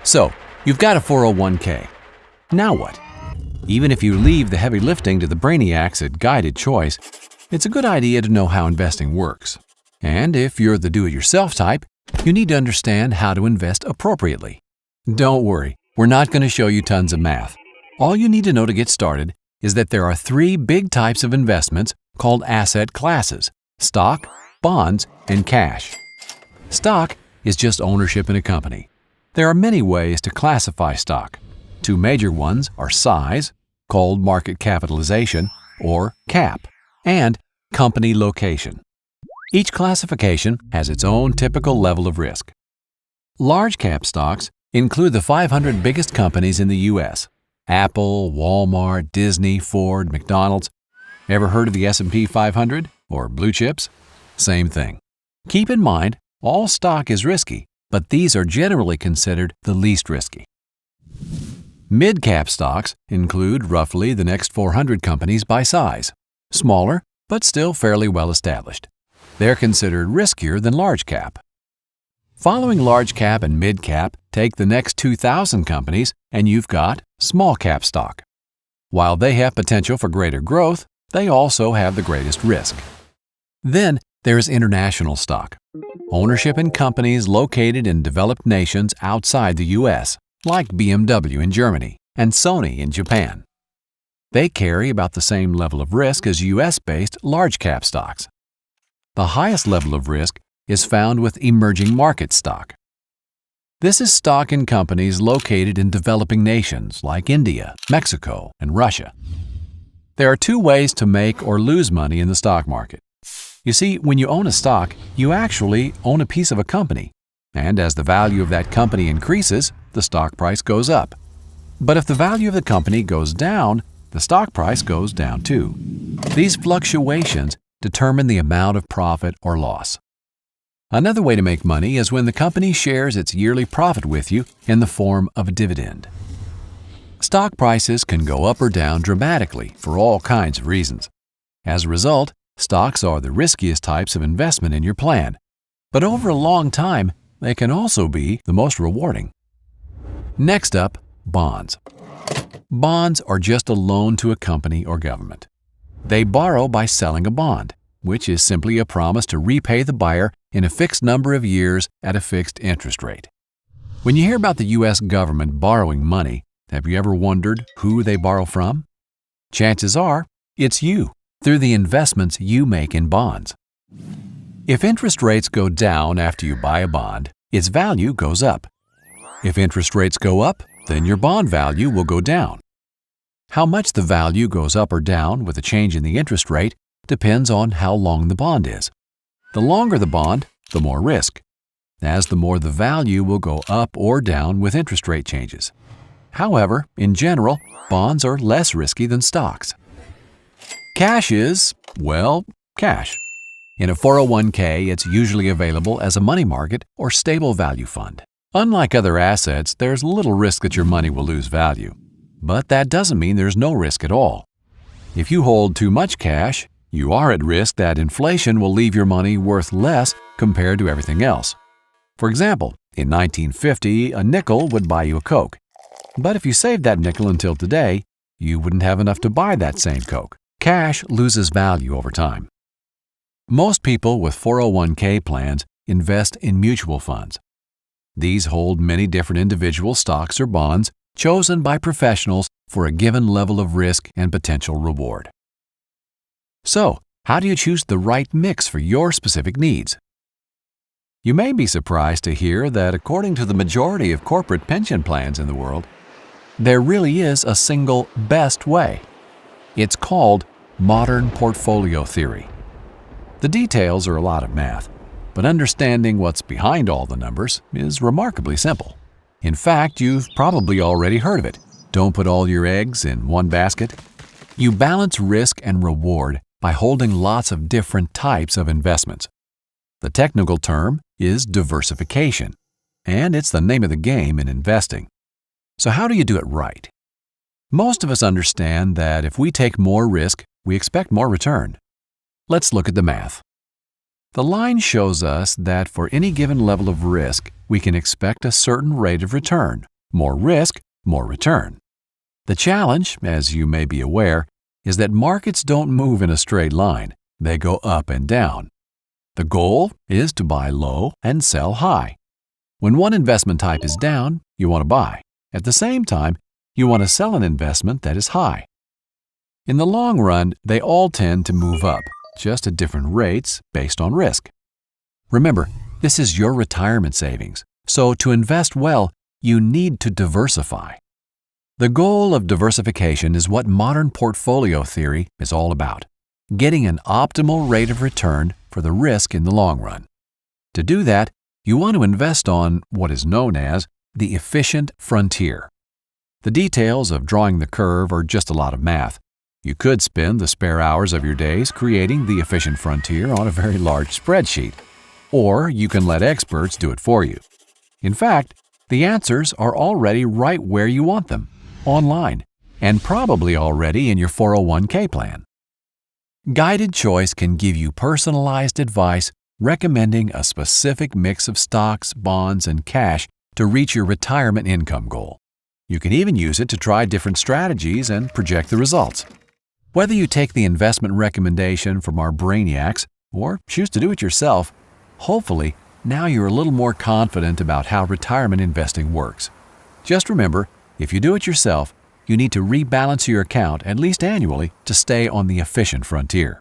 So, you've got a 401k. Now what? Even if you leave the heavy lifting to the brainiacs at Guided Choice, it's a good idea to know how investing works. And if you're the do-it-yourself type, you need to understand how to invest appropriately. Don't worry, we're not going to show you tons of math. All you need to know to get started is that there are three big types of investments called asset classes: stock, bonds, and cash. Stock is just ownership in a company. There are many ways to classify stock. Two major ones are size, called market capitalization, or CAP, and company location. Each classification has its own typical level of risk. Large cap stocks include the 500 biggest companies in the U.S. Apple, Walmart, Disney, Ford, McDonald's. Ever heard of the S&P 500 or blue chips? Same thing. Keep in mind, all stock is risky, but these are generally considered the least risky. Mid-cap stocks include roughly the next 400 companies by size, smaller but still fairly well established. They're considered riskier than large cap. Following large cap and mid cap, take the next 2,000 companies and you've got small cap stock. While they have potential for greater growth, they also have the greatest risk. Then there's international stock, ownership in companies located in developed nations outside the U.S., like BMW in Germany and Sony in Japan. They carry about the same level of risk as U.S.-based large cap stocks. The highest level of risk is found with emerging market stock. This is stock in companies located in developing nations like India, Mexico, and Russia. There are two ways to make or lose money in the stock market. You see, when you own a stock, you actually own a piece of a company, and as the value of that company increases, the stock price goes up. But if the value of the company goes down, the stock price goes down too. These fluctuations determine the amount of profit or loss. Another way to make money is when the company shares its yearly profit with you in the form of a dividend. Stock prices can go up or down dramatically for all kinds of reasons. As a result, stocks are the riskiest types of investment in your plan, but over a long time, they can also be the most rewarding. Next up, bonds. Bonds are just a loan to a company or government. They borrow by selling a bond, which is simply a promise to repay the buyer in a fixed number of years at a fixed interest rate. When you hear about the U.S. government borrowing money, have you ever wondered who they borrow from? Chances are, it's you, through the investments you make in bonds. If interest rates go down after you buy a bond, its value goes up. If interest rates go up, then your bond value will go down. How much the value goes up or down with a change in the interest rate depends on how long the bond is. The longer the bond, the more risk, as the more the value will go up or down with interest rate changes. However, in general, bonds are less risky than stocks. Cash is, well, cash. In a 401k, it's usually available as a money market or stable value fund. Unlike other assets, there's little risk that your money will lose value. But that doesn't mean there's no risk at all. If you hold too much cash, you are at risk that inflation will leave your money worth less compared to everything else. For example, in 1950, a nickel would buy you a Coke. But if you saved that nickel until today, you wouldn't have enough to buy that same Coke. Cash loses value over time. Most people with 401k plans invest in mutual funds. These hold many different individual stocks or bonds chosen by professionals for a given level of risk and potential reward. So, how do you choose the right mix for your specific needs? You may be surprised to hear that according to the majority of corporate pension plans in the world, there really is a single best way. It's called modern portfolio theory. The details are a lot of math, but understanding what's behind all the numbers is remarkably simple. In fact, you've probably already heard of it. Don't put all your eggs in one basket. You balance risk and reward by holding lots of different types of investments. The technical term is diversification, and it's the name of the game in investing. So how do you do it right? Most of us understand that if we take more risk, we expect more return. Let's look at the math. The line shows us that for any given level of risk, we can expect a certain rate of return, More risk, more return. The challenge, as you may be aware, is that markets don't move in a straight line. They go up and down. The goal is to buy low and sell high. When one investment type is down, you want to buy. At the same time, you want to sell an investment that is high. In the long run, they all tend to move up, just at different rates based on risk. Remember, this is your retirement savings, so to invest well, you need to diversify. The goal of diversification is what modern portfolio theory is all about, getting an optimal rate of return for the risk in the long run. To do that, you want to invest on what is known as the efficient frontier. The details of drawing the curve are just a lot of math. You could spend the spare hours of your days creating the efficient frontier on a very large spreadsheet, or you can let experts do it for you. In fact, the answers are already right where you want them, online, and probably already in your 401k plan. Guided Choice can give you personalized advice recommending a specific mix of stocks, bonds, and cash to reach your retirement income goal. You can even use it to try different strategies and project the results. Whether you take the investment recommendation from our brainiacs or choose to do it yourself, hopefully now you're a little more confident about how retirement investing works. Just remember, if you do it yourself, you need to rebalance your account at least annually to stay on the efficient frontier.